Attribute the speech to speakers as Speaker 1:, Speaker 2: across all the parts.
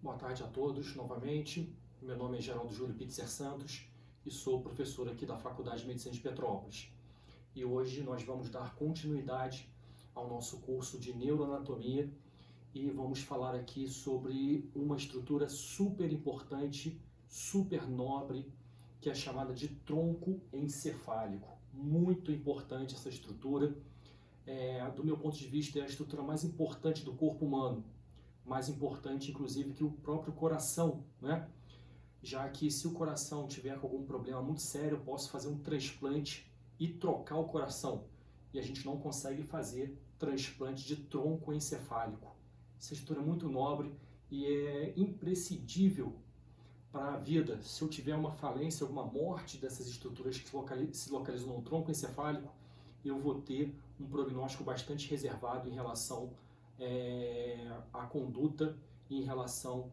Speaker 1: Boa tarde a todos novamente. Meu nome é Geraldo Júlio Pitzer Santos e sou professor aqui da Faculdade de Medicina de Petrópolis. E hoje nós vamos dar continuidade ao nosso curso de neuroanatomia e vamos falar aqui sobre uma estrutura super importante, super nobre, que é chamada de tronco encefálico. Muito importante essa estrutura. Do meu ponto de vista, é a estrutura mais importante do corpo humano. Mais importante, inclusive, que o próprio coração, né? Já que se o coração tiver com algum problema muito sério, eu posso fazer um transplante e trocar o coração. E a gente não consegue fazer transplante de tronco encefálico. Essa estrutura é muito nobre e é imprescindível para a vida. Se eu tiver uma falência, alguma morte dessas estruturas que se localizam no tronco encefálico, eu vou ter um prognóstico bastante reservado em relação a conduta em relação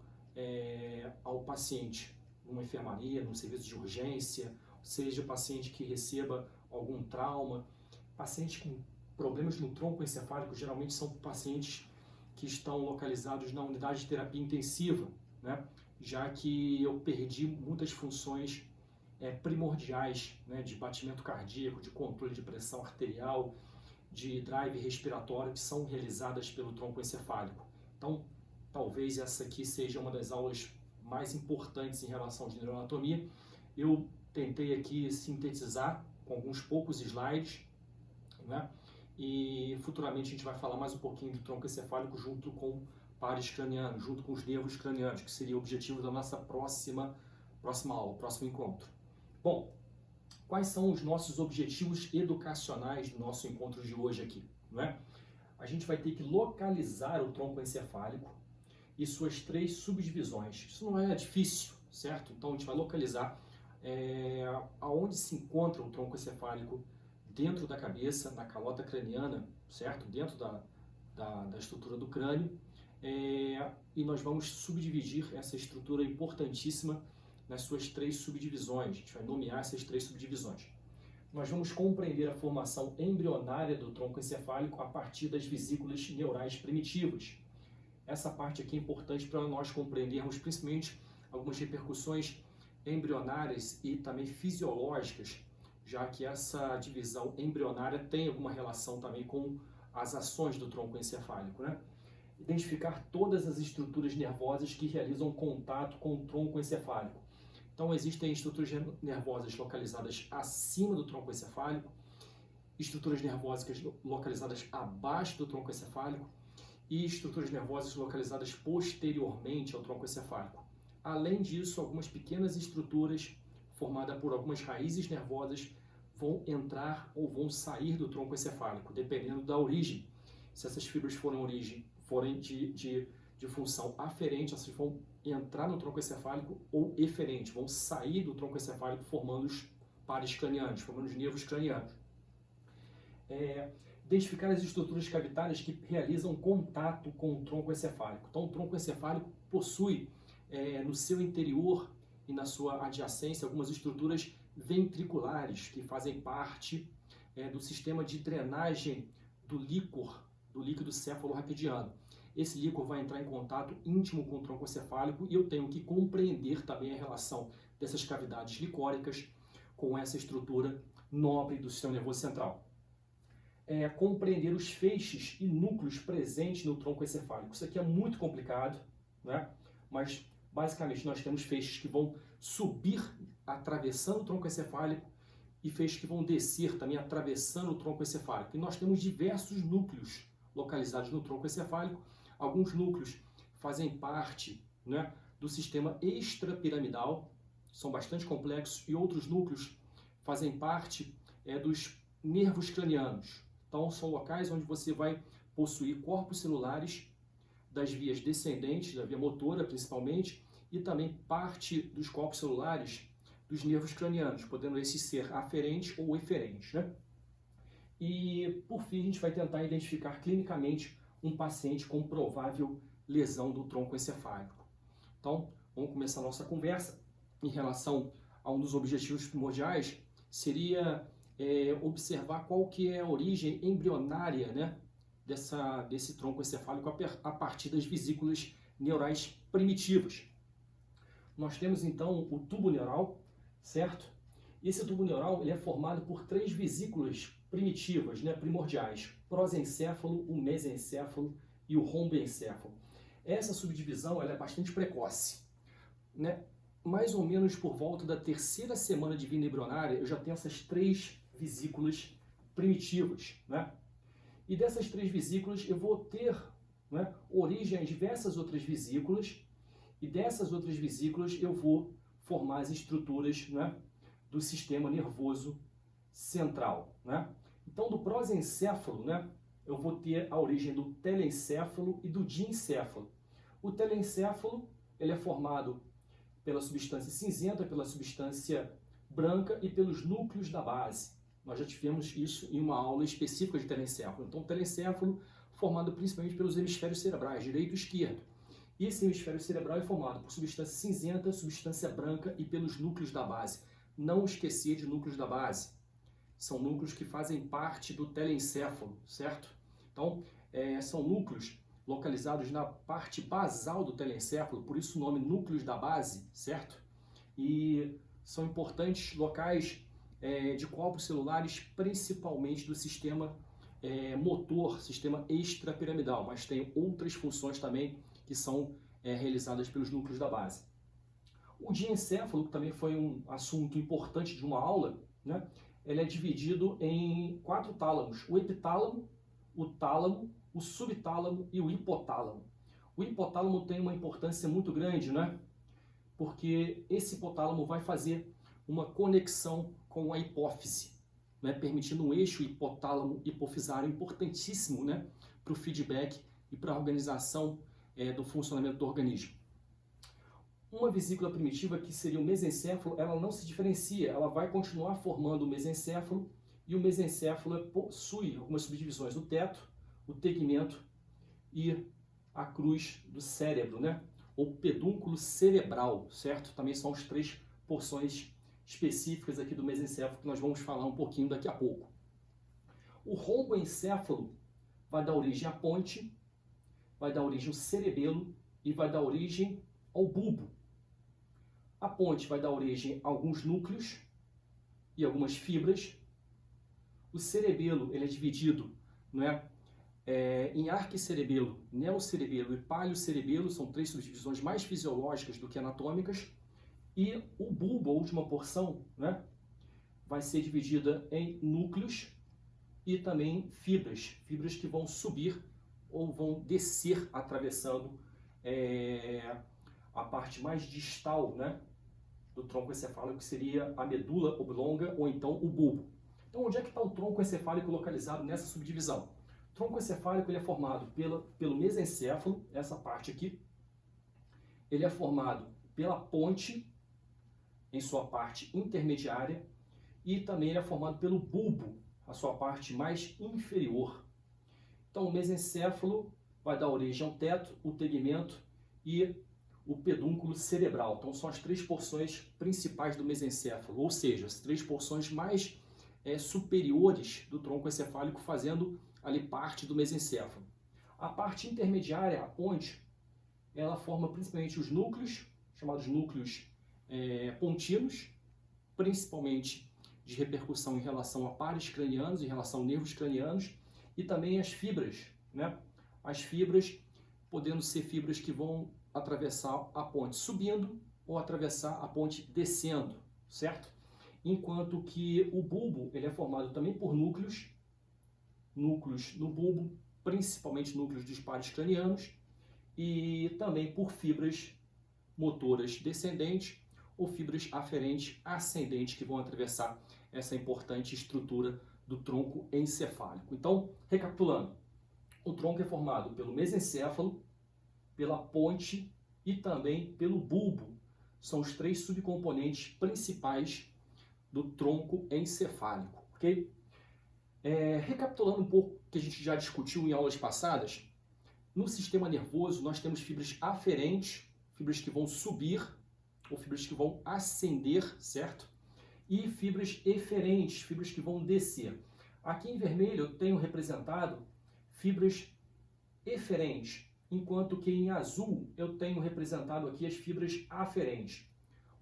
Speaker 1: ao paciente, numa enfermaria, num serviço de urgência, seja paciente que receba algum trauma. Pacientes com problemas no tronco encefálico geralmente são pacientes que estão localizados na unidade de terapia intensiva, né? Já que eu perdi muitas funções primordiais, né, de batimento cardíaco, de controle de pressão arterial, de drive respiratório, que são realizadas pelo tronco encefálico. Então, talvez essa aqui seja uma das aulas mais importantes em relação à neuroanatomia. Eu tentei aqui sintetizar com alguns poucos slides, né? E futuramente a gente vai falar mais um pouquinho do tronco encefálico junto com pares cranianos, junto com os nervos cranianos, que seria o objetivo da nossa próxima aula, próximo encontro. Bom, quais são os nossos objetivos educacionais do nosso encontro de hoje aqui, não é? A gente vai ter que localizar o tronco encefálico e suas 3 subdivisões. Isso não é difícil, certo? Então a gente vai localizar aonde se encontra o tronco encefálico dentro da cabeça, na calota craniana, certo? Dentro da estrutura do crânio. E nós vamos subdividir essa estrutura importantíssima nas suas 3 subdivisões. A gente vai nomear essas 3 subdivisões. Nós vamos compreender a formação embrionária do tronco encefálico a partir das vesículas neurais primitivas. Essa parte aqui é importante para nós compreendermos principalmente algumas repercussões embrionárias e também fisiológicas, já que essa divisão embrionária tem alguma relação também com as ações do tronco encefálico, né? Identificar todas as estruturas nervosas que realizam contato com o tronco encefálico. Então, existem estruturas nervosas localizadas acima do tronco encefálico, estruturas nervosas localizadas abaixo do tronco encefálico e estruturas nervosas localizadas posteriormente ao tronco encefálico. Além disso, algumas pequenas estruturas formadas por algumas raízes nervosas vão entrar ou vão sair do tronco encefálico, dependendo da origem. Se essas fibras forem de função aferente, elas vão entrar no tronco encefálico, ou eferente, vão sair do tronco encefálico formando os pares cranianos, formando os nervos cranianos. Identificar as estruturas cavitárias que realizam contato com o tronco encefálico. Então, o tronco encefálico possui no seu interior e na sua adjacência algumas estruturas ventriculares que fazem parte do sistema de drenagem do líquido cefalorraquidiano. Esse líquor vai entrar em contato íntimo com o tronco encefálico e eu tenho que compreender também a relação dessas cavidades licóricas com essa estrutura nobre do sistema nervoso central. Compreender os feixes e núcleos presentes no tronco encefálico. Isso aqui é muito complicado, né? Mas basicamente nós temos feixes que vão subir atravessando o tronco encefálico e feixes que vão descer também atravessando o tronco encefálico. E nós temos diversos núcleos localizados no tronco encefálico. Alguns núcleos fazem parte, né, do sistema extrapiramidal, são bastante complexos, e outros núcleos fazem parte dos nervos cranianos. Então, são locais onde você vai possuir corpos celulares das vias descendentes, da via motora principalmente, e também parte dos corpos celulares dos nervos cranianos, podendo esses ser aferentes ou eferentes, né? E, por fim, a gente vai tentar identificar clinicamente um paciente com provável lesão do tronco encefálico. Então, vamos começar a nossa conversa em relação a um dos objetivos primordiais, seria observar qual que é a origem embrionária, né, desse tronco encefálico a partir das vesículas neurais primitivas. Nós temos então o tubo neural, certo? Esse tubo neural ele é formado por 3 vesículas primitivas, né, primordiais: prosencéfalo, o mesencéfalo e o romboencéfalo. Essa subdivisão ela é bastante precoce, né? Mais ou menos por volta da 3ª semana de vida embrionária, eu já tenho essas 3 vesículas primitivas, né? E dessas 3 vesículas eu vou ter, né, origem a diversas outras vesículas, e dessas outras vesículas eu vou formar as estruturas, né, do sistema nervoso central, né? Então, do prosencéfalo, né, eu vou ter a origem do telencéfalo e do diencéfalo. O telencéfalo ele é formado pela substância cinzenta, pela substância branca e pelos núcleos da base. Nós já tivemos isso em uma aula específica de telencéfalo. Então, o telencéfalo formado principalmente pelos hemisférios cerebrais, direito e esquerdo. E esse hemisfério cerebral é formado por substância cinzenta, substância branca e pelos núcleos da base. Não esquecer de núcleos da base. São núcleos que fazem parte do telencéfalo, certo? Então, são núcleos localizados na parte basal do telencéfalo, por isso o nome núcleos da base, certo? E são importantes locais de corpos celulares, principalmente do sistema motor, sistema extrapiramidal, mas tem outras funções também que são realizadas pelos núcleos da base. O diencéfalo, que também foi um assunto importante de uma aula, né? Ele é dividido em 4 tálamos: o epitálamo, o tálamo, o subtálamo e o hipotálamo. O hipotálamo tem uma importância muito grande, né? Porque esse hipotálamo vai fazer uma conexão com a hipófise, né? Permitindo um eixo hipotálamo-hipofisário importantíssimo, né? Para o feedback e para a organização do funcionamento do organismo. Uma vesícula primitiva, que seria o mesencéfalo, ela não se diferencia, ela vai continuar formando o mesencéfalo, e o mesencéfalo possui algumas subdivisões: o teto, o tegmento e a cruz do cérebro, né? Ou pedúnculo cerebral, certo? Também são as 3 porções específicas aqui do mesencéfalo que nós vamos falar um pouquinho daqui a pouco. O romboencéfalo vai dar origem à ponte, vai dar origem ao cerebelo e vai dar origem ao bulbo. A ponte vai dar origem a alguns núcleos e algumas fibras. O cerebelo ele é dividido, né, em arquicerebelo, neocerebelo e paliocerebelo, são 3 subdivisões mais fisiológicas do que anatômicas. E o bulbo, a última porção, né, vai ser dividida em núcleos e também fibras, fibras que vão subir ou vão descer atravessando a parte mais distal, né, do tronco encefálico, que seria a medula oblonga ou então o bulbo. Então, onde é que está o tronco encefálico localizado nessa subdivisão? O tronco encefálico ele é formado pelo mesencéfalo, essa parte aqui. Ele é formado pela ponte, em sua parte intermediária, e também ele é formado pelo bulbo, a sua parte mais inferior. Então, o mesencéfalo vai dar origem ao teto, o tegmento e o pedúnculo cerebral. Então, são as 3 porções principais do mesencéfalo, ou seja, as 3 porções mais superiores do tronco encefálico, fazendo ali parte do mesencéfalo. A parte intermediária, a ponte, ela forma principalmente os núcleos, chamados núcleos pontinos, principalmente de repercussão em relação a pares cranianos, em relação a nervos cranianos, e também as fibras, né? As fibras podendo ser fibras que vão atravessar a ponte subindo ou atravessar a ponte descendo, certo? Enquanto que o bulbo ele é formado também por núcleos no bulbo, principalmente núcleos dos pares cranianos, e também por fibras motoras descendentes ou fibras aferentes ascendentes que vão atravessar essa importante estrutura do tronco encefálico. Então, recapitulando, o tronco é formado pelo mesencéfalo, pela ponte e também pelo bulbo. São os 3 subcomponentes principais do tronco encefálico, ok? Recapitulando um pouco o que a gente já discutiu em aulas passadas, no sistema nervoso nós temos fibras aferentes, fibras que vão subir ou fibras que vão ascender, certo? E fibras eferentes, fibras que vão descer. Aqui em vermelho eu tenho representado fibras eferentes. enquanto que em azul eu tenho representado aqui as fibras aferentes.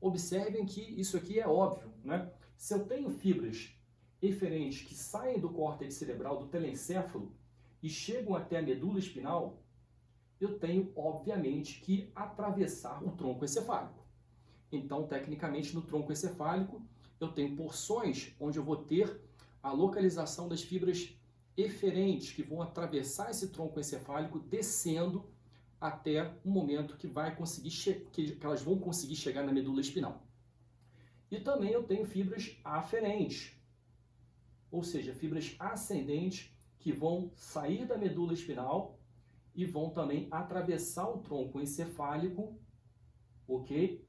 Speaker 1: Observem que isso aqui é óbvio, né? Se eu tenho fibras eferentes que saem do córtex cerebral, do telencéfalo, e chegam até a medula espinal, eu tenho, obviamente, que atravessar o tronco encefálico. Então, tecnicamente, no tronco encefálico, eu tenho porções onde eu vou ter a localização das fibras eferentes que vão atravessar esse tronco encefálico, descendo até o momento que elas vão conseguir chegar na medula espinal. E também eu tenho fibras aferentes, ou seja, fibras ascendentes que vão sair da medula espinal e vão também atravessar o tronco encefálico, ok?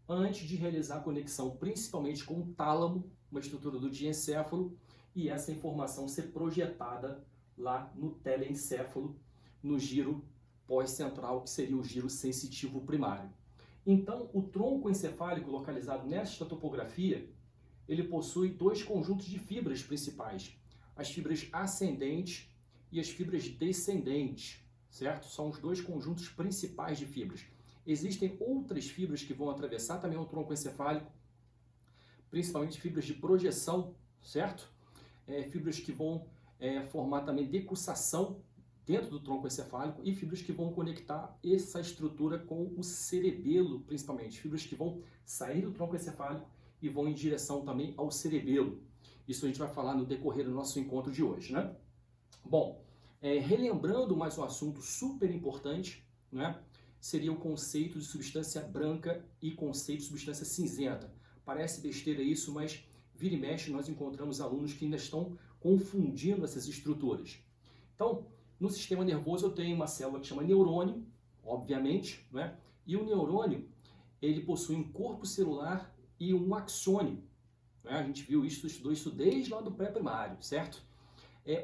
Speaker 1: Antes de realizar a conexão principalmente com o tálamo, uma estrutura do diencéfalo, e essa informação ser projetada lá no telencéfalo, no giro pós-central, que seria o giro sensitivo primário. Então, o tronco encefálico localizado nesta topografia, ele possui dois conjuntos de fibras principais, as fibras ascendentes e as fibras descendentes, certo? São os dois conjuntos principais de fibras. Existem outras fibras que vão atravessar também o tronco encefálico, principalmente fibras de projeção, certo? Fibras que vão formar também decussação dentro do tronco encefálico e fibras que vão conectar essa estrutura com o cerebelo, principalmente. Fibras que vão sair do tronco encefálico e vão em direção também ao cerebelo. Isso a gente vai falar no decorrer do nosso encontro de hoje, né? Bom, relembrando mais um assunto super importante, né? Seria o conceito de substância branca e conceito de substância cinzenta. Parece besteira isso, mas vira e mexe nós encontramos alunos que ainda estão confundindo essas estruturas. Então, no sistema nervoso eu tenho uma célula que chama neurônio, obviamente, né? E o neurônio, ele possui um corpo celular e um axônio. Né? A gente viu isso, estudou isso desde lá do pré-primário, certo?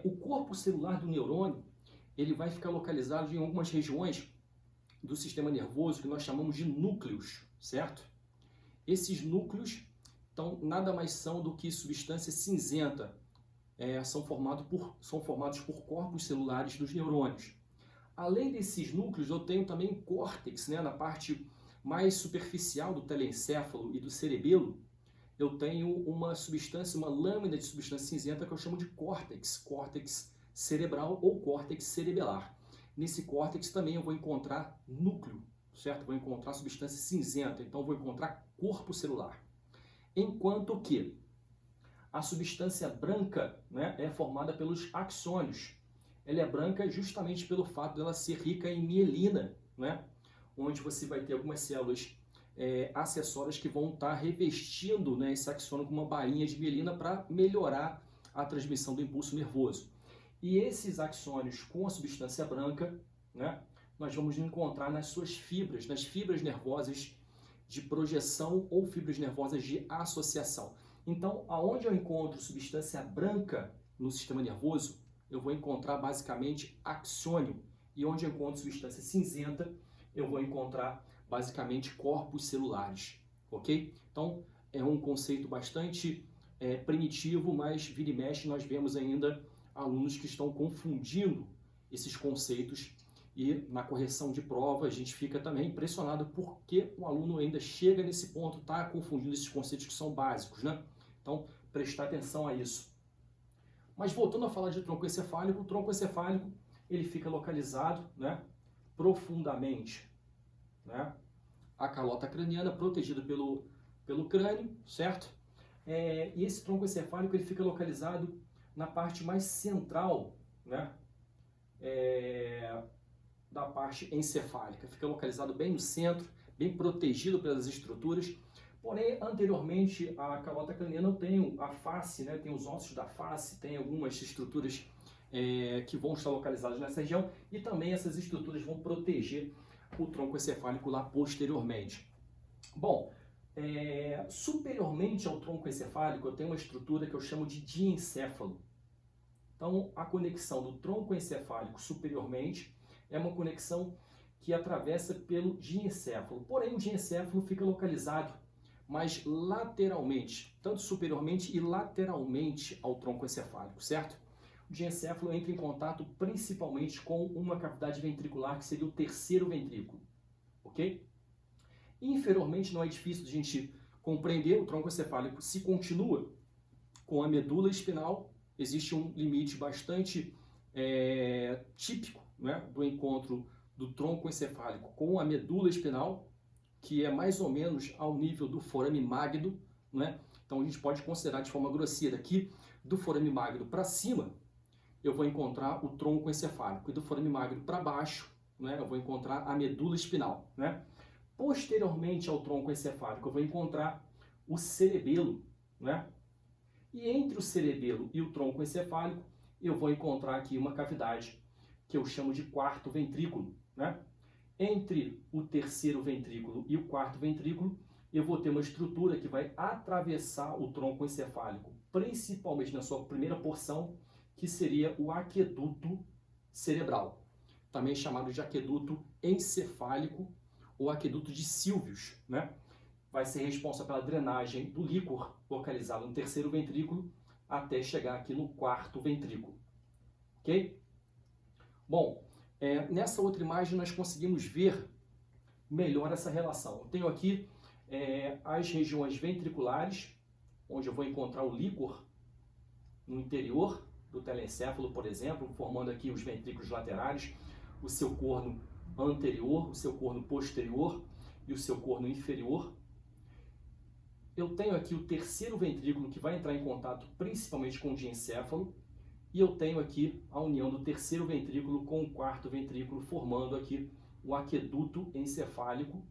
Speaker 1: O corpo celular do neurônio, ele vai ficar localizado em algumas regiões do sistema nervoso que nós chamamos de núcleos, certo? Esses núcleos, então, nada mais são do que substância cinzenta. São formados por corpos celulares dos neurônios. Além desses núcleos, eu tenho também córtex, né? Na parte mais superficial do telencéfalo e do cerebelo, eu tenho uma substância, uma lâmina de substância cinzenta que eu chamo de córtex cerebral ou córtex cerebelar. Nesse córtex também eu vou encontrar núcleo, certo? Vou encontrar substância cinzenta, então vou encontrar corpo celular. Enquanto que a substância branca, né, é formada pelos axônios. Ela é branca justamente pelo fato dela ser rica em mielina, né, onde você vai ter algumas células acessórias que vão estar revestindo, né, esse axônio com uma bainha de mielina para melhorar a transmissão do impulso nervoso. E esses axônios com a substância branca, né, nós vamos encontrar nas suas fibras, nas fibras nervosas de projeção ou fibras nervosas de associação. Então, aonde eu encontro substância branca no sistema nervoso, eu vou encontrar basicamente axônio. E onde eu encontro substância cinzenta, eu vou encontrar basicamente corpos celulares, ok? Então, é um conceito bastante primitivo, mas vira e mexe nós vemos ainda alunos que estão confundindo esses conceitos e na correção de prova a gente fica também impressionado porque o aluno ainda chega nesse ponto, está confundindo esses conceitos que são básicos, né? Então, prestar atenção a isso. Mas voltando a falar de tronco encefálico, o tronco encefálico ele fica localizado, né, profundamente, né, a calota craniana protegida pelo crânio, certo? E esse tronco encefálico ele fica localizado na parte mais central, né, da parte encefálica. Fica localizado bem no centro, bem protegido pelas estruturas. Porém, anteriormente, a calota craniana tem a face, né, tem os ossos da face, tem algumas estruturas que vão estar localizadas nessa região e também essas estruturas vão proteger o tronco encefálico lá posteriormente. Bom, superiormente ao tronco encefálico, eu tenho uma estrutura que eu chamo de diencéfalo. Então, a conexão do tronco encefálico superiormente é uma conexão que atravessa pelo diencéfalo. Porém, o diencéfalo fica localizado mais lateralmente, tanto superiormente e lateralmente ao tronco encefálico, certo? o diencéfalo entra em contato principalmente com uma cavidade ventricular, que seria o terceiro ventrículo, ok? Inferiormente não é difícil de a gente compreender, o tronco encefálico se continua com a medula espinal, existe um limite bastante típico, né, do encontro do tronco encefálico com a medula espinal, que é mais ou menos ao nível do forame magno, né? Então a gente pode considerar de forma grosseira que do forame magno para cima eu vou encontrar o tronco encefálico e do forame magno para baixo, né, eu vou encontrar a medula espinal, né? Posteriormente ao tronco encefálico eu vou encontrar o cerebelo, né? E entre o cerebelo e o tronco encefálico eu vou encontrar aqui uma cavidade que eu chamo de quarto ventrículo, né? Entre o terceiro ventrículo e o quarto ventrículo, eu vou ter uma estrutura que vai atravessar o tronco encefálico, principalmente na sua primeira porção, que seria o aqueduto cerebral, também chamado de aqueduto encefálico ou aqueduto de Sylvius, né? Vai ser responsável pela drenagem do líquor localizado no terceiro ventrículo até chegar aqui no quarto ventrículo, ok? Bom, nessa outra imagem nós conseguimos ver melhor essa relação. Eu tenho aqui as regiões ventriculares, onde eu vou encontrar o líquor no interior do telencéfalo, por exemplo, formando aqui os ventrículos laterais, o seu corno anterior, o seu corno posterior e o seu corno inferior. Eu tenho aqui o terceiro ventrículo, que vai entrar em contato principalmente com o diencéfalo, e eu tenho aqui a união do terceiro ventrículo com o quarto ventrículo, formando aqui o aqueduto encefálico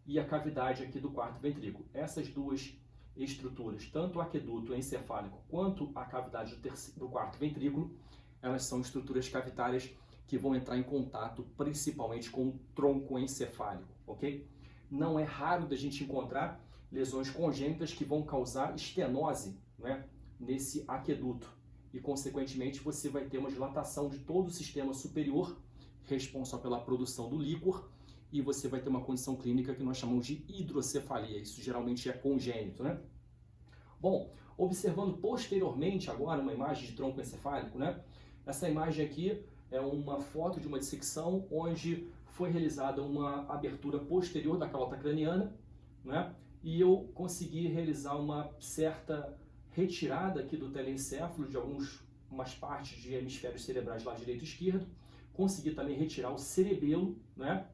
Speaker 1: e a cavidade aqui do quarto ventrículo. Essas duas estruturas, tanto o aqueduto encefálico quanto a cavidade do quarto ventrículo, elas são estruturas cavitárias que vão entrar em contato principalmente com o tronco encefálico, ok? Não é raro da gente encontrar lesões congênitas que vão causar estenose, né, nesse aqueduto. E, consequentemente, você vai ter uma dilatação de todo o sistema superior, responsável pela produção do líquor, e você vai ter uma condição clínica que nós chamamos de hidrocefalia. Isso geralmente é congênito, né? Bom, observando posteriormente agora uma imagem de tronco encefálico, né? Essa imagem aqui é uma foto de uma dissecção onde foi realizada uma abertura posterior da calota craniana, né? E eu consegui realizar uma certa retirada aqui do telencéfalo de algumas partes de hemisférios cerebrais lá direito e esquerdo. Consegui também retirar o cerebelo, né?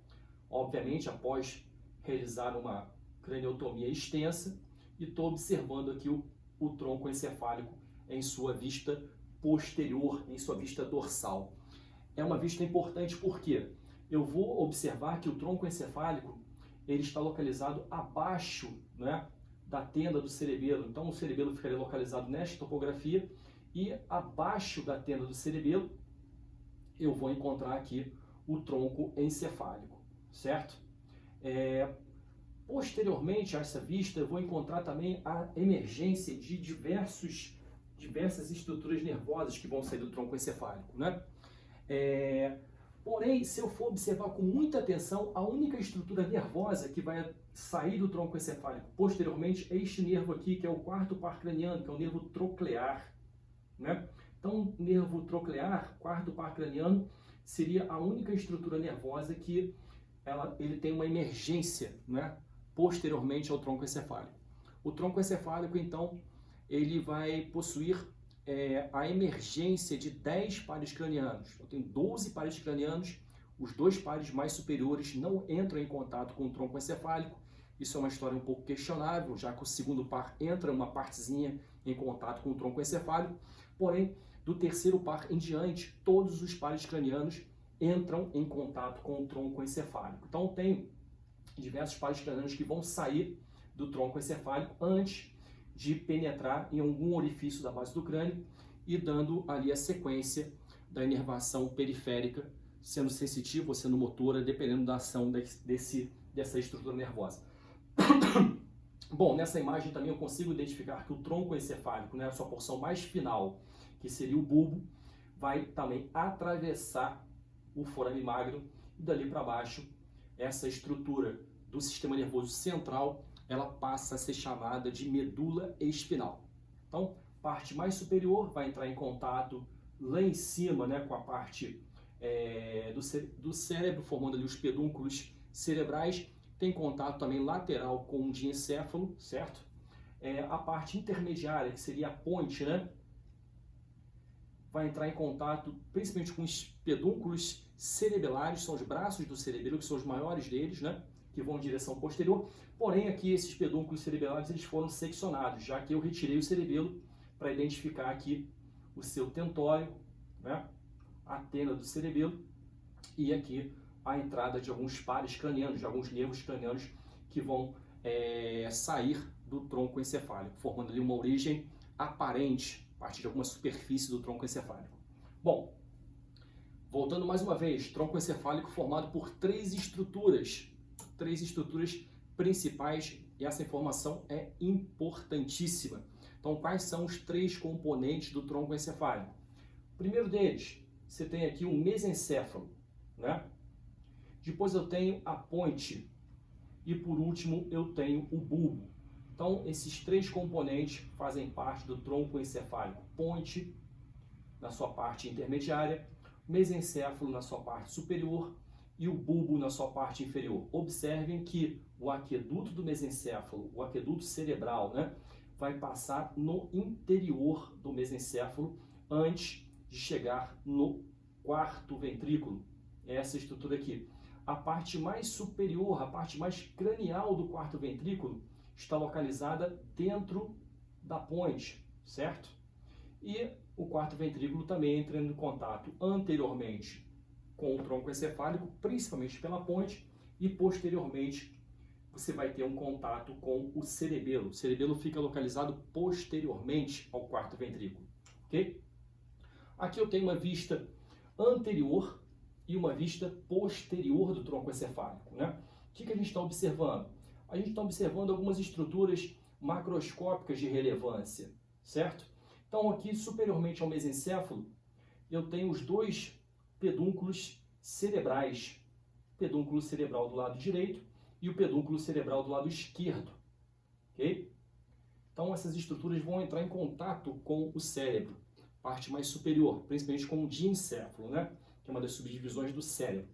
Speaker 1: Obviamente após realizar uma craniotomia extensa, e estou observando aqui o tronco encefálico em sua vista posterior, em sua vista dorsal. É uma vista importante porque eu vou observar que o tronco encefálico ele está localizado abaixo, né, da tenda do cerebelo. Então o cerebelo ficaria localizado nesta topografia e abaixo da tenda do cerebelo eu vou encontrar aqui o tronco encefálico, certo? Posteriormente a essa vista eu vou encontrar também a emergência de diversas estruturas nervosas que vão sair do tronco encefálico, né? Porém, se eu for observar com muita atenção, a única estrutura nervosa que vai sair do tronco encefálico posteriormente é este nervo aqui, que é o quarto par craniano, que é o nervo troclear, né? Então, o nervo troclear, quarto par craniano, seria a única estrutura nervosa que ele tem uma emergência, né, posteriormente ao tronco encefálico. O tronco encefálico, então, ele vai possuir a emergência de 10 pares cranianos. Eu tenho 12 pares cranianos, os 2 pares mais superiores não entram em contato com o tronco encefálico. Isso é uma história um pouco questionável, já que o segundo par entra uma partezinha em contato com o tronco encefálico. Porém, do terceiro par em diante, todos os pares cranianos entram em contato com o tronco encefálico. Então, tem diversos pares cranianos que vão sair do tronco encefálico antes de penetrar em algum orifício da base do crânio e dando ali a sequência da inervação periférica, sendo sensitiva ou sendo motora, dependendo da ação dessa estrutura nervosa. Bom, nessa imagem também eu consigo identificar que o tronco encefálico, né, a sua porção mais final, que seria o bulbo, vai também atravessar o forame magno e dali para baixo essa estrutura do sistema nervoso central ela passa a ser chamada de medula espinal. Então, parte mais superior vai entrar em contato lá em cima, né, com a parte do cérebro, formando ali os pedúnculos cerebrais. Tem contato também lateral com o diencéfalo, certo? A parte intermediária, que seria a ponte, né, vai entrar em contato principalmente com os pedúnculos cerebelares, são os braços do cerebelo, que são os maiores deles, né, que vão em direção posterior. Porém, aqui esses pedúnculos cerebelares eles foram seccionados, já que eu retirei o cerebelo para identificar aqui o seu tentório, né, a tena do cerebelo, e aqui a entrada de alguns pares cranianos, de alguns nervos cranianos que vão sair do tronco encefálico, formando ali uma origem aparente a partir de alguma superfície do tronco encefálico. Bom, voltando mais uma vez, tronco encefálico formado por três estruturas principais, e essa informação é importantíssima. Então, quais são os três componentes do tronco encefálico? O primeiro deles, você tem aqui o mesencéfalo, né? Depois eu tenho a ponte e por último eu tenho o bulbo. Então, esses três componentes fazem parte do tronco encefálico. Ponte na sua parte intermediária, mesencéfalo na sua parte superior e o bulbo na sua parte inferior. Observem que o aqueduto do mesencéfalo, o aqueduto cerebral, né, vai passar no interior do mesencéfalo antes de chegar no quarto ventrículo. Essa estrutura aqui. A parte mais superior, a parte mais cranial do quarto ventrículo está localizada dentro da ponte, certo? E o quarto ventrículo também entra em contato anteriormente com o tronco encefálico, principalmente pela ponte, e posteriormente você vai ter um contato com o cerebelo. O cerebelo fica localizado posteriormente ao quarto ventrículo, ok? Aqui eu tenho uma vista anterior e uma vista posterior do tronco encefálico, né? O que a gente está observando? A gente está observando algumas estruturas macroscópicas de relevância, certo? Então, aqui superiormente ao mesencéfalo, eu tenho os dois pedúnculos cerebrais, pedúnculo cerebral do lado direito e o pedúnculo cerebral do lado esquerdo, ok? Então, essas estruturas vão entrar em contato com o cérebro, parte mais superior, principalmente com o diencéfalo, né? Que é uma das subdivisões do cérebro.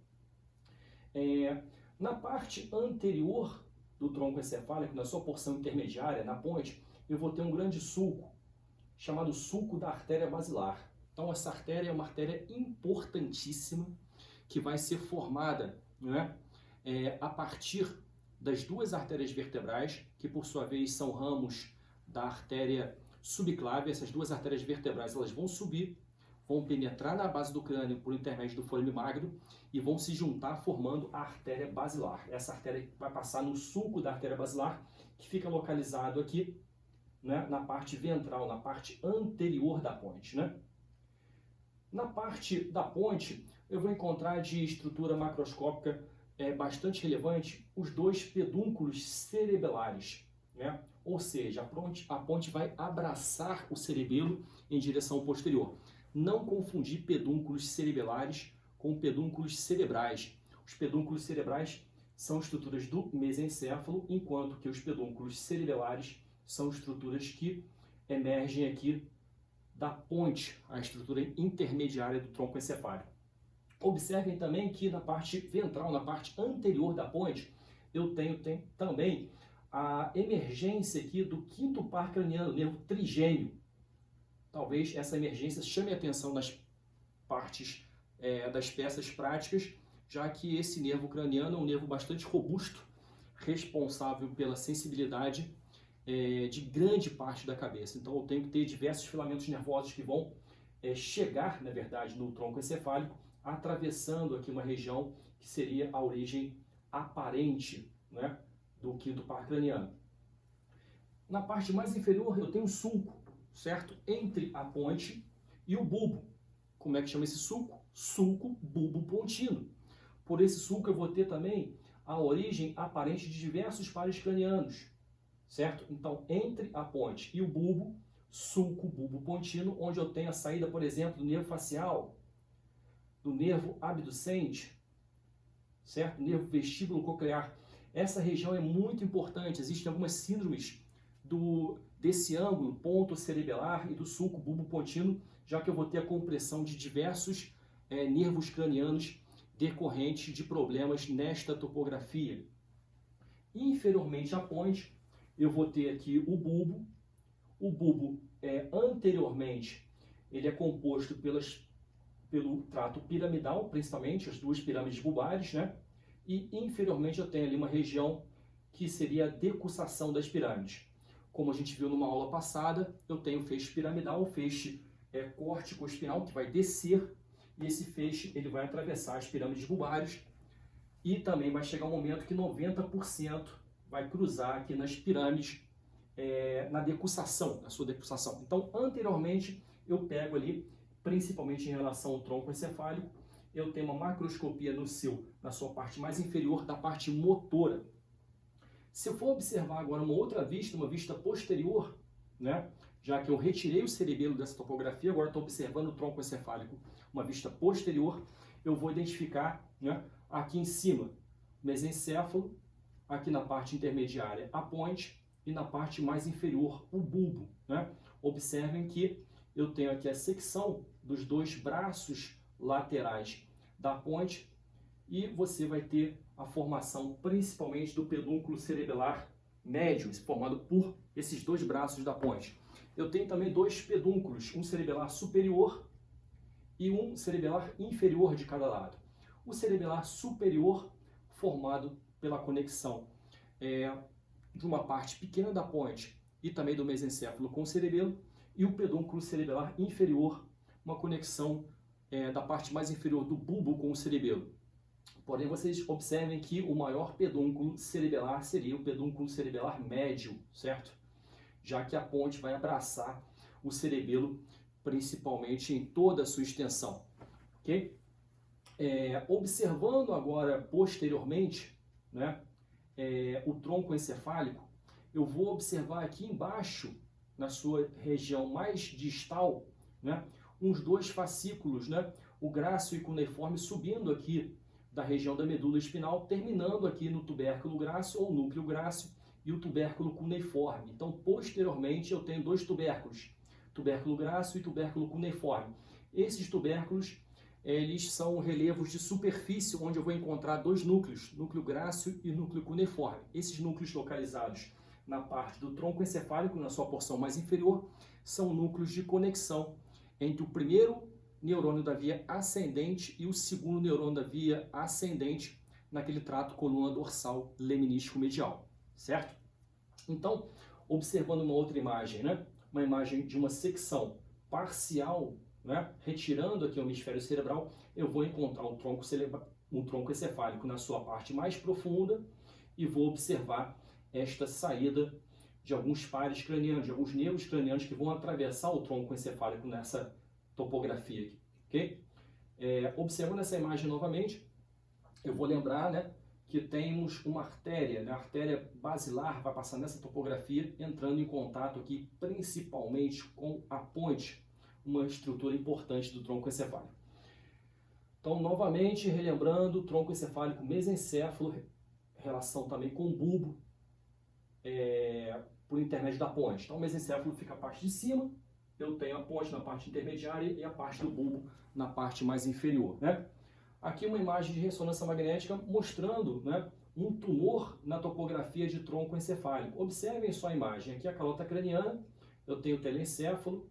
Speaker 1: Na parte anterior do tronco encefálico, na sua porção intermediária, na ponte, eu vou ter um grande sulco, chamado sulco da artéria basilar. Então, essa artéria é uma artéria importantíssima, que vai ser formada, né, a partir das duas artérias vertebrais, que por sua vez são ramos da artéria subclave. Essas duas artérias vertebrais elas vão subir, vão penetrar na base do crânio por intermédio do fôlego magro e vão se juntar formando a artéria basilar. Essa artéria vai passar no sulco da artéria basilar, que fica localizado aqui, né, na parte ventral, na parte anterior da ponte, né? Na parte da ponte, eu vou encontrar de estrutura macroscópica bastante relevante os dois pedúnculos cerebelares, né? Ou seja, a ponte vai abraçar o cerebelo em direção posterior. Não confundir pedúnculos cerebelares com pedúnculos cerebrais. Os pedúnculos cerebrais são estruturas do mesencéfalo, enquanto que os pedúnculos cerebelares são estruturas que emergem aqui da ponte, a estrutura intermediária do tronco encefálico. Observem também que na parte ventral, na parte anterior da ponte, eu tenho também a emergência aqui do quinto par craniano, nervo trigêmeo. Talvez essa emergência chame a atenção das partes das peças práticas, já que esse nervo craniano é um nervo bastante robusto, responsável pela sensibilidade de grande parte da cabeça. Então eu tenho que ter diversos filamentos nervosos que vão chegar, na verdade, no tronco encefálico, atravessando aqui uma região que seria a origem aparente, né, do quinto par craniano. Na parte mais inferior eu tenho um sulco, certo? Entre a ponte e o bulbo. Como é que chama esse sulco? Sulco bulbo pontino. Por esse sulco eu vou ter também a origem aparente de diversos pares cranianos, certo? Então, entre a ponte e o bulbo, sulco bulbo pontino, onde eu tenho a saída, por exemplo, do nervo facial, do nervo abducente, certo? Nervo vestíbulo coclear. Essa região é muito importante. Existem algumas síndromes desse ângulo ponto cerebelar e do sulco bulbo pontino já que eu vou ter a compressão de diversos nervos cranianos decorrentes de problemas nesta topografia. Inferiormente à ponte, eu vou ter aqui o bulbo. O bulbo, anteriormente, ele é composto pelo trato piramidal, principalmente as duas pirâmides bulbares, né? E inferiormente eu tenho ali uma região que seria a decussação das pirâmides. Como a gente viu numa aula passada, eu tenho o feixe piramidal, o feixe córtico-espinal, que vai descer, e esse feixe ele vai atravessar as pirâmides bulbares, e também vai chegar um momento que 90% vai cruzar aqui nas pirâmides, na decussação, na sua decussação. Então, anteriormente, eu pego ali, principalmente em relação ao tronco encefálico, eu tenho uma macroscopia na sua parte mais inferior, da parte motora. Se eu for observar agora uma outra vista, uma vista posterior, né, já que eu retirei o cerebelo dessa topografia, agora estou observando o tronco encefálico, uma vista posterior, eu vou identificar, né, aqui em cima, mesencéfalo, aqui na parte intermediária a ponte e na parte mais inferior o bulbo, né? Observem que eu tenho aqui a secção dos dois braços laterais da ponte e você vai ter a formação principalmente do pedúnculo cerebelar médio, formado por esses dois braços da ponte. Eu tenho também dois pedúnculos, um cerebelar superior e um cerebelar inferior de cada lado. O cerebelar superior formado pela conexão de uma parte pequena da ponte e também do mesencéfalo com o cerebelo, e o pedúnculo cerebelar inferior, uma conexão da parte mais inferior do bulbo com o cerebelo. Porém, vocês observem que o maior pedúnculo cerebelar seria o pedúnculo cerebelar médio, certo? Já que a ponte vai abraçar o cerebelo principalmente em toda a sua extensão, ok? Observando agora posteriormente, né, o tronco encefálico, eu vou observar aqui embaixo, na sua região mais distal, né, uns dois fascículos, né, o gráceo e cuneiforme subindo aqui da região da medula espinal, terminando aqui no tubérculo gráceo ou núcleo gráceo e o tubérculo cuneiforme. Então, posteriormente, eu tenho dois tubérculos, tubérculo gráceo e tubérculo cuneiforme. Esses tubérculos, eles são relevos de superfície, onde eu vou encontrar dois núcleos, núcleo gráceo e núcleo cuneiforme. Esses núcleos localizados na parte do tronco encefálico, na sua porção mais inferior, são núcleos de conexão entre o primeiro neurônio da via ascendente e o segundo neurônio da via ascendente naquele trato coluna dorsal leminístico medial, certo? Então, observando uma outra imagem, né? Uma imagem de uma secção parcial, né? Retirando aqui o hemisfério cerebral, eu vou encontrar o tronco encefálico na sua parte mais profunda e vou observar esta saída de alguns pares cranianos, de alguns nervos cranianos que vão atravessar o tronco encefálico nessa topografia aqui, ok? Observando essa imagem novamente, eu vou lembrar, né, que temos uma artéria, né, a artéria basilar vai passar nessa topografia, entrando em contato aqui principalmente com a ponte, uma estrutura importante do tronco encefálico. Então, novamente, relembrando, o tronco encefálico mesencéfalo, relação também com o bulbo, por intermédio da ponte. Então, o mesencéfalo fica a parte de cima, eu tenho a ponte na parte intermediária e a parte do bulbo na parte mais inferior, né? Aqui uma imagem de ressonância magnética mostrando, né, um tumor na topografia de tronco encefálico. Observem só a imagem. Aqui a calota craniana, eu tenho o telencéfalo,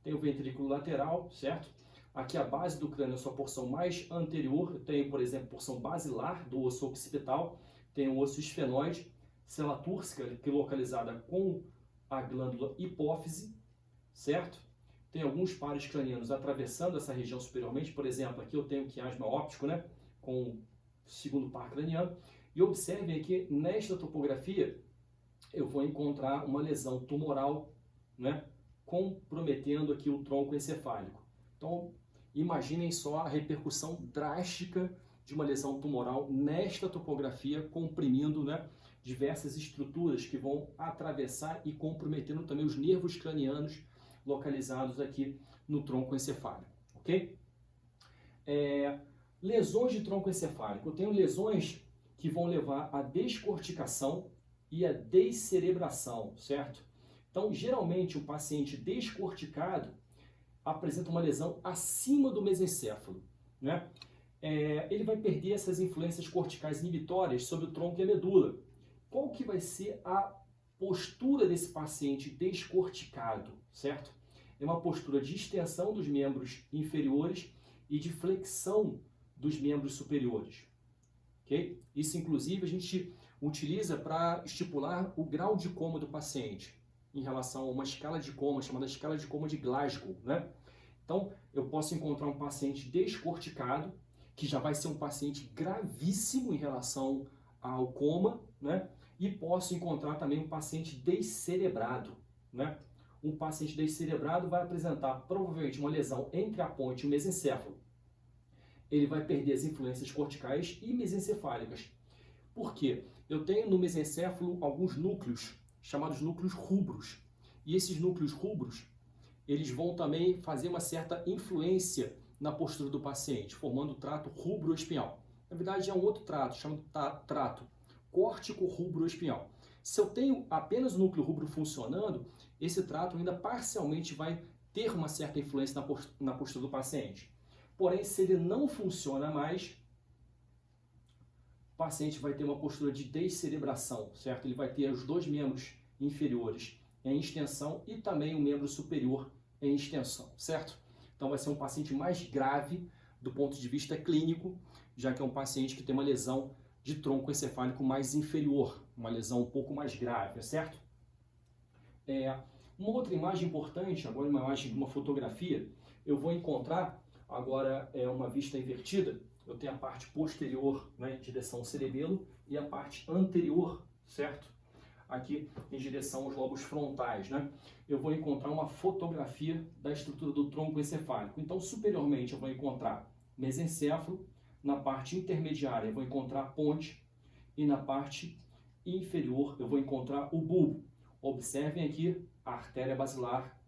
Speaker 1: tenho o ventrículo lateral, certo? Aqui a base do crânio, a sua porção mais anterior, eu tenho, por exemplo, porção basilar do osso occipital, tenho o osso esfenoide, célula túrcica, que é localizada com a glândula hipófise, certo? Tem alguns pares cranianos atravessando essa região superiormente, por exemplo, aqui eu tenho o quiasma óptico, né, com o segundo par craniano, e observem aqui, nesta topografia, eu vou encontrar uma lesão tumoral, né, comprometendo aqui o tronco encefálico. Então, imaginem só a repercussão drástica de uma lesão tumoral nesta topografia, comprimindo, né, diversas estruturas que vão atravessar e comprometendo também os nervos cranianos localizados aqui no tronco encefálico, ok? Lesões de tronco encefálico. Eu tenho lesões que vão levar à descorticação e à descerebração, certo? Então, geralmente, o paciente descorticado, apresenta uma lesão acima do mesencéfalo, né? Ele vai perder essas influências corticais inibitórias sobre o tronco e a medula. Qual que vai ser a postura desse paciente descorticado, certo? É uma postura de extensão dos membros inferiores e de flexão dos membros superiores, ok? Isso, inclusive, a gente utiliza para estipular o grau de coma do paciente em relação a uma escala de coma, chamada escala de coma de Glasgow, né? Então, eu posso encontrar um paciente descorticado, que já vai ser um paciente gravíssimo em relação ao coma, né? E posso encontrar também um paciente descerebrado, né? Um paciente descerebrado vai apresentar provavelmente uma lesão entre a ponte e o mesencéfalo. Ele vai perder as influências corticais e mesencefálicas. Por quê? Eu tenho no mesencéfalo alguns núcleos, chamados núcleos rubros. E esses núcleos rubros, eles vão também fazer uma certa influência na postura do paciente, formando o trato rubro-espinhal. Na verdade, é um outro trato, chamado trato córtico-rubro-espinhal. Se eu tenho apenas o núcleo rubro funcionando, esse trato ainda parcialmente vai ter uma certa influência na postura do paciente. Porém, se ele não funciona mais, o paciente vai ter uma postura de descerebração, certo? Ele vai ter os dois membros inferiores em extensão e também o membro superior em extensão, certo? Então vai ser um paciente mais grave do ponto de vista clínico, já que é um paciente que tem uma lesão de tronco encefálico mais inferior, uma lesão um pouco mais grave, certo? Uma outra imagem importante, agora uma imagem de uma fotografia, eu vou encontrar, agora é uma vista invertida, eu tenho a parte posterior, né, em direção ao cerebelo, e a parte anterior, certo? Aqui em direção aos lobos frontais, né? Eu vou encontrar uma fotografia da estrutura do tronco encefálico. Então, superiormente, eu vou encontrar mesencéfalo, na parte intermediária eu vou encontrar a ponte, e na parte inferior eu vou encontrar o bulbo. Observem aqui a artéria basilar,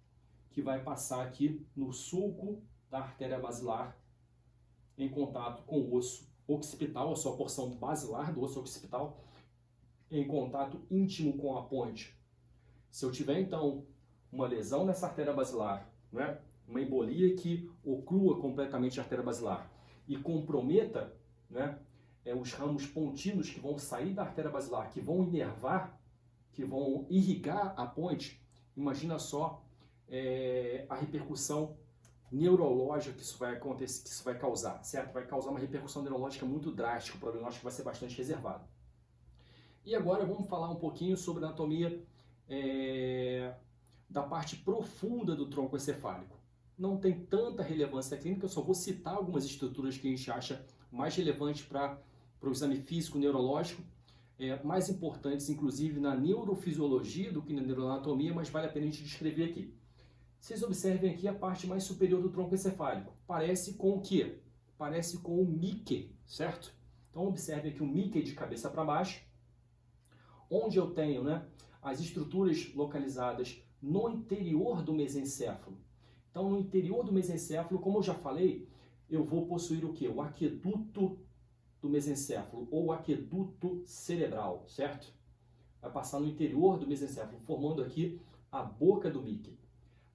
Speaker 1: que vai passar aqui no sulco da artéria basilar, em contato com o osso occipital, a sua porção basilar do osso occipital, em contato íntimo com a ponte. Se eu tiver, então, uma lesão nessa artéria basilar, né, uma embolia que oclua completamente a artéria basilar e comprometa, né, os ramos pontinos que vão sair da artéria basilar, que vão inervar, que vão irrigar a ponte, imagina só a repercussão neurológica que isso vai acontecer, que isso vai causar, certo? Vai causar uma repercussão neurológica muito drástica, o prognóstico vai ser bastante reservado. E agora vamos falar um pouquinho sobre a anatomia da parte profunda do tronco encefálico. Não tem tanta relevância clínica, eu só vou citar algumas estruturas que a gente acha mais relevantes para o exame físico neurológico, mais importantes inclusive na neurofisiologia do que na neuroanatomia, mas vale a pena a gente descrever aqui. Vocês observem aqui a parte mais superior do tronco encefálico. Parece com o quê? Parece com o Mickey, certo? Então observem aqui o Mickey de cabeça para baixo, onde eu tenho, né, as estruturas localizadas no interior do mesencéfalo. Então, no interior do mesencéfalo, como eu já falei, eu vou possuir o quê? O aqueduto do mesencéfalo, ou o aqueduto cerebral, certo? Vai passar no interior do mesencéfalo, formando aqui a boca do Mickey.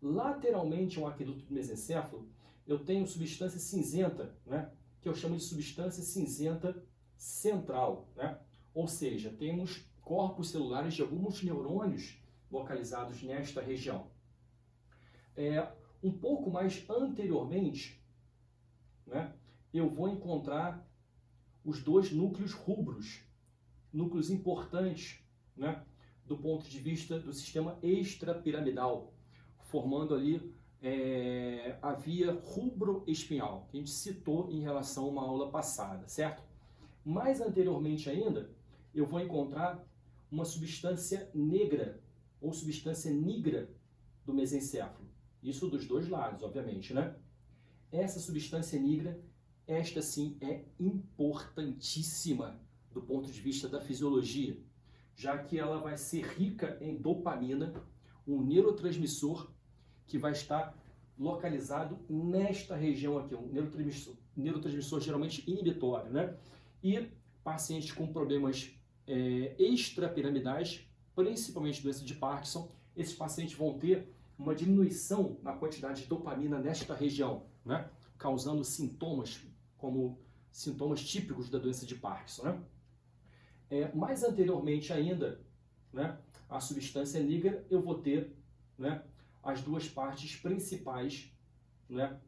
Speaker 1: Lateralmente ao aqueduto do mesencéfalo, eu tenho substância cinzenta, né, que eu chamo de substância cinzenta central, né? Ou seja, temos corpos celulares de alguns neurônios localizados nesta região. Um pouco mais anteriormente, né, eu vou encontrar os dois núcleos rubros, núcleos importantes, né, do ponto de vista do sistema extrapiramidal, formando ali a via rubroespinhal, que a gente citou em relação a uma aula passada, certo? Mais anteriormente ainda, eu vou encontrar uma substância negra, ou substância nigra do mesencéfalo. Isso dos dois lados, obviamente, né? Essa substância nigra, esta sim é importantíssima do ponto de vista da fisiologia, já que ela vai ser rica em dopamina, um neurotransmissor que vai estar localizado nesta região aqui, um neurotransmissor geralmente inibitório, né? E pacientes com problemas extrapiramidais, principalmente doença de Parkinson, esses pacientes vão ter uma diminuição na quantidade de dopamina nesta região, né? Causando sintomas como sintomas típicos da doença de Parkinson, né? Mais anteriormente ainda, né, a substância negra, eu vou ter, né, as duas partes principais, né,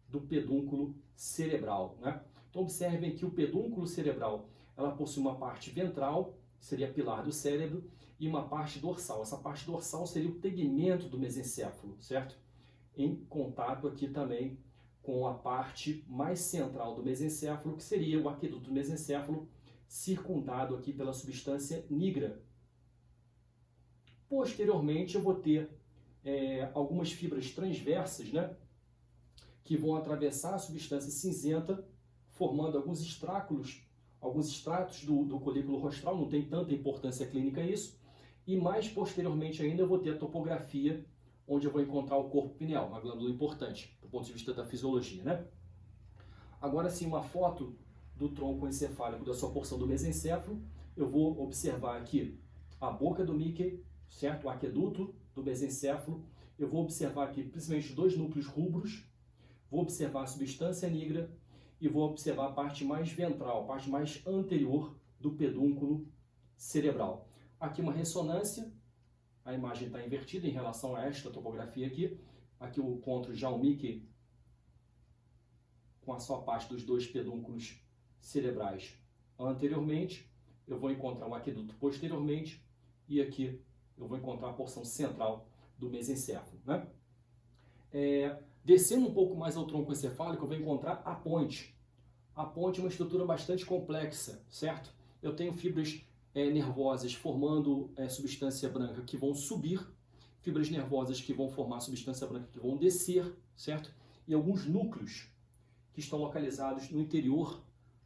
Speaker 1: do pedúnculo cerebral, né? Então observem que o pedúnculo cerebral, ela possui uma parte ventral, seria pilar do cérebro, e uma parte dorsal. Essa parte dorsal seria o tegmento do mesencéfalo, certo? Em contato aqui também com a parte mais central do mesencéfalo, que seria o aqueduto do mesencéfalo, circundado aqui pela substância nigra. Posteriormente, eu vou ter algumas fibras transversas, né, que vão atravessar a substância cinzenta, formando alguns estratos do colículo rostral, não tem tanta importância clínica isso, e mais posteriormente ainda eu vou ter a topografia, onde eu vou encontrar o corpo pineal, uma glândula importante, do ponto de vista da fisiologia, né? Agora sim, uma foto do tronco encefálico da sua porção do mesencéfalo, eu vou observar aqui a boca do Mickey, certo? O aqueduto do mesencéfalo, eu vou observar aqui principalmente dois núcleos rubros, vou observar a substância negra e vou observar a parte mais ventral, a parte mais anterior do pedúnculo cerebral. Aqui uma ressonância, a imagem está invertida em relação a esta topografia aqui. Aqui eu encontro já o Mickey com a sua parte dos dois pedúnculos cerebrais anteriormente. Eu vou encontrar o aqueduto posteriormente e aqui eu vou encontrar a porção central do mesencéfalo, né? Descendo um pouco mais ao tronco encefálico, eu vou encontrar a ponte. A ponte é uma estrutura bastante complexa, certo? Eu tenho fibras nervosas formando substância branca que vão subir, fibras nervosas que vão formar substância branca que vão descer, certo? E alguns núcleos que estão localizados no interior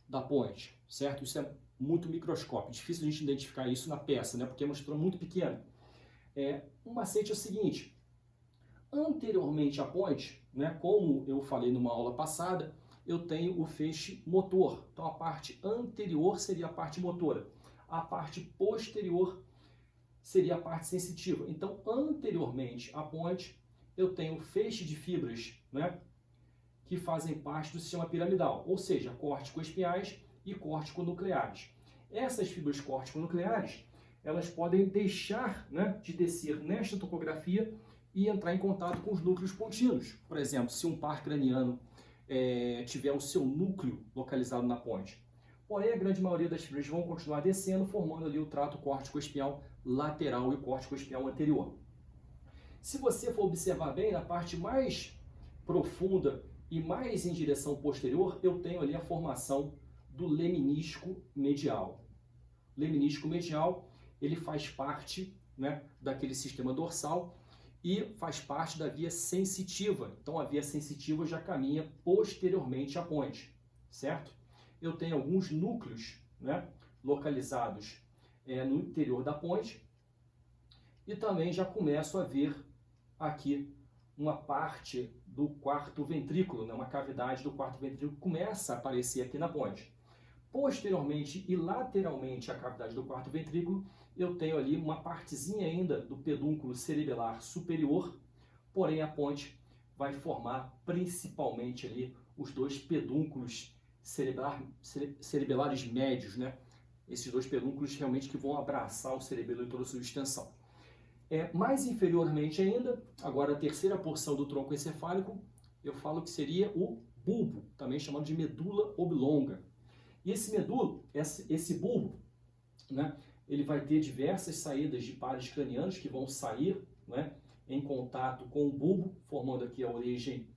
Speaker 1: da ponte, certo? Isso é muito microscópico, difícil a gente identificar isso na peça, né? Porque é uma estrutura muito pequena. O macete é o seguinte: anteriormente à ponte, né, como eu falei numa aula passada, eu tenho o feixe motor. Então a parte anterior seria a parte motora, a parte posterior seria a parte sensitiva. Então anteriormente à ponte, eu tenho o feixe de fibras, né, que fazem parte do sistema piramidal, ou seja, córtico-espinhais e córtico-nucleares. Essas fibras córtico-nucleares, elas podem deixar, né, de descer nesta topografia e entrar em contato com os núcleos pontinos. Por exemplo, se um par craniano tiver o seu núcleo localizado na ponte. Porém, a grande maioria das fibras vão continuar descendo, formando ali o trato córtico-espinhal lateral e o córtico-espinhal anterior. Se você for observar bem, na parte mais profunda e mais em direção posterior, eu tenho ali a formação do leminisco medial. O leminisco medial, ele faz parte, né, daquele sistema dorsal e faz parte da via sensitiva. Então a via sensitiva já caminha posteriormente à ponte, certo? Eu tenho alguns núcleos, né, localizados no interior da ponte e também já começo a ver aqui uma parte do quarto ventrículo, né, uma cavidade do quarto ventrículo começa a aparecer aqui na ponte. Posteriormente e lateralmente à cavidade do quarto ventrículo, eu tenho ali uma partezinha ainda do pedúnculo cerebelar superior, porém a ponte vai formar principalmente ali os dois pedúnculos cerebelares médios, né? Esses dois pedúnculos realmente que vão abraçar o cerebelo em toda a sua extensão. Mais inferiormente ainda, agora a terceira porção do tronco encefálico, eu falo que seria o bulbo, também chamado de medula oblonga. E esse bulbo, né, ele vai ter diversas saídas de pares cranianos que vão sair, né, em contato com o bulbo, formando aqui a origem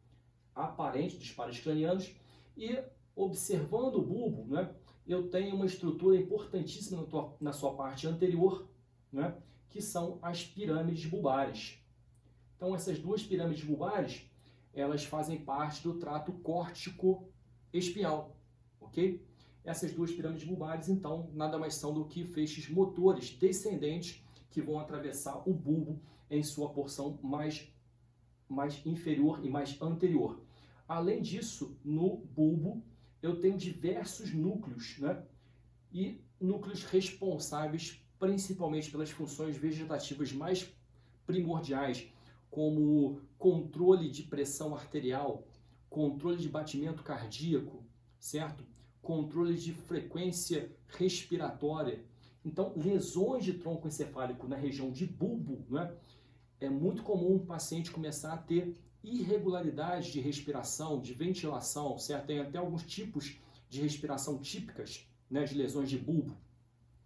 Speaker 1: aparente dos pares cranianos. E observando o bulbo, né, eu tenho uma estrutura importantíssima na sua parte anterior, né, que são as pirâmides bulbares. Então essas duas pirâmides bulbares, elas fazem parte do trato córtico-espinhal, ok? Essas duas pirâmides bulbares, então, nada mais são do que feixes motores descendentes que vão atravessar o bulbo em sua porção mais inferior e mais anterior. Além disso, no bulbo, eu tenho diversos núcleos, né? E núcleos responsáveis principalmente pelas funções vegetativas mais primordiais, como controle de pressão arterial, controle de batimento cardíaco, certo? Controle de frequência respiratória. Então, lesões de tronco encefálico na região de bulbo, né? É muito comum o paciente começar a ter irregularidade de respiração, de ventilação, certo? Tem até alguns tipos de respiração típicas, né, de lesões de bulbo.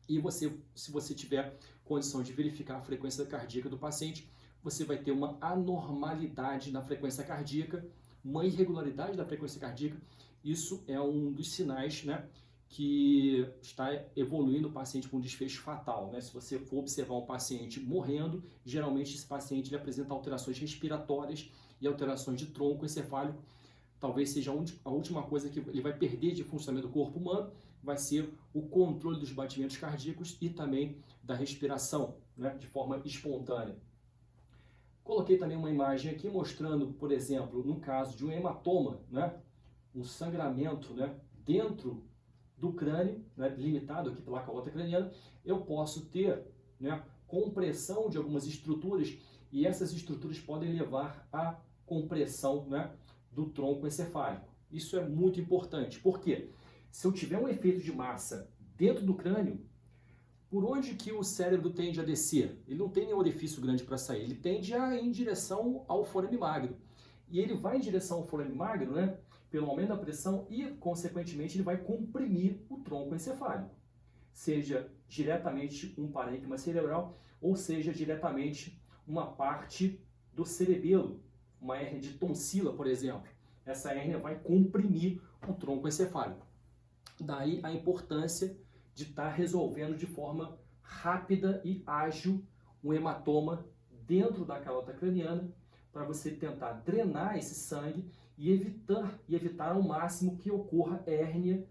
Speaker 1: E você, se você tiver condição de verificar a frequência cardíaca do paciente, você vai ter uma anormalidade na frequência cardíaca, uma irregularidade da frequência cardíaca. Isso é um dos sinais, né, que está evoluindo o paciente para um desfecho fatal, né? Se você for observar um paciente morrendo, geralmente esse paciente ele apresenta alterações respiratórias e alterações de tronco encefálico. Talvez seja a última coisa que ele vai perder de funcionamento do corpo humano, vai ser o controle dos batimentos cardíacos e também da respiração, né, de forma espontânea. Coloquei também uma imagem aqui mostrando, por exemplo, no caso de um hematoma, né, um sangramento, né, dentro do crânio, né, limitado aqui pela calota craniana, eu posso ter, né, compressão de algumas estruturas e essas estruturas podem levar à compressão, né, do tronco encefálico. Isso é muito importante. Por quê? Se eu tiver um efeito de massa dentro do crânio, por onde que o cérebro tende a descer? Ele não tem nenhum orifício grande para sair, ele tende a ir em direção ao forame magro. E ele vai em direção ao forame magro, né, pelo aumento da pressão e, consequentemente, ele vai comprimir o tronco encefálico. Seja diretamente um parênquima cerebral, ou seja diretamente uma parte do cerebelo, uma hérnia de tonsila, por exemplo. Essa hérnia vai comprimir o tronco encefálico. Daí a importância de estar resolvendo de forma rápida e ágil um hematoma dentro da calota craniana para você tentar drenar esse sangue e evitar ao máximo que ocorra hérnia,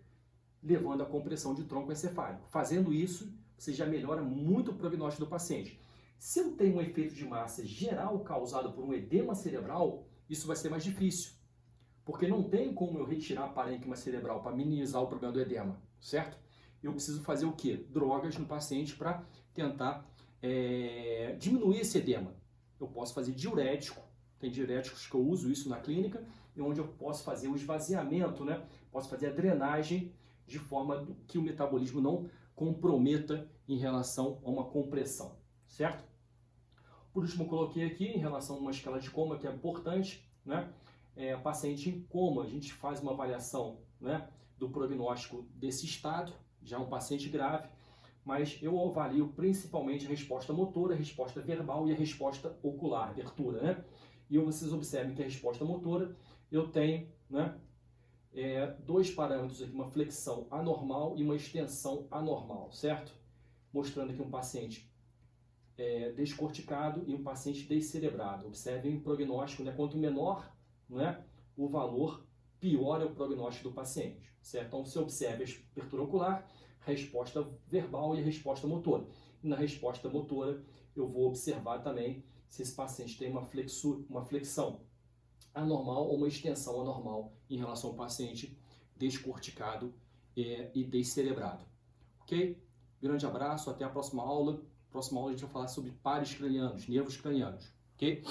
Speaker 1: levando à compressão de tronco encefálico. Fazendo isso, você já melhora muito o prognóstico do paciente. Se eu tenho um efeito de massa geral causado por um edema cerebral, isso vai ser mais difícil, porque não tem como eu retirar a parênquima cerebral para minimizar o problema do edema, certo? Eu preciso fazer o quê? Drogas no paciente para tentar diminuir esse edema. Eu posso fazer diurético, tem diuréticos que eu uso isso na clínica, e onde eu posso fazer o esvaziamento, né? Posso fazer a drenagem de forma que o metabolismo não comprometa em relação a uma compressão, certo? Por último, eu coloquei aqui em relação a uma escala de coma que é importante, né? Paciente em coma, a gente faz uma avaliação, né, do prognóstico desse estado, já um paciente grave, mas eu avalio principalmente a resposta motora, a resposta verbal e a resposta ocular, abertura, né? E vocês observem que a resposta motora, eu tenho, né, dois parâmetros aqui, uma flexão anormal e uma extensão anormal, certo? Mostrando aqui um paciente descorticado e um paciente descerebrado. Observem o prognóstico, né? Quanto menor, né, o valor, pior é o prognóstico do paciente, certo? Então, você observa a abertura ocular, resposta verbal e a resposta motora. E na resposta motora, eu vou observar também se esse paciente tem uma flexão anormal ou uma extensão anormal em relação ao paciente descorticado e descerebrado. Ok? Grande abraço, até a próxima aula. Próxima aula a gente vai falar sobre pares cranianos, nervos cranianos. Ok?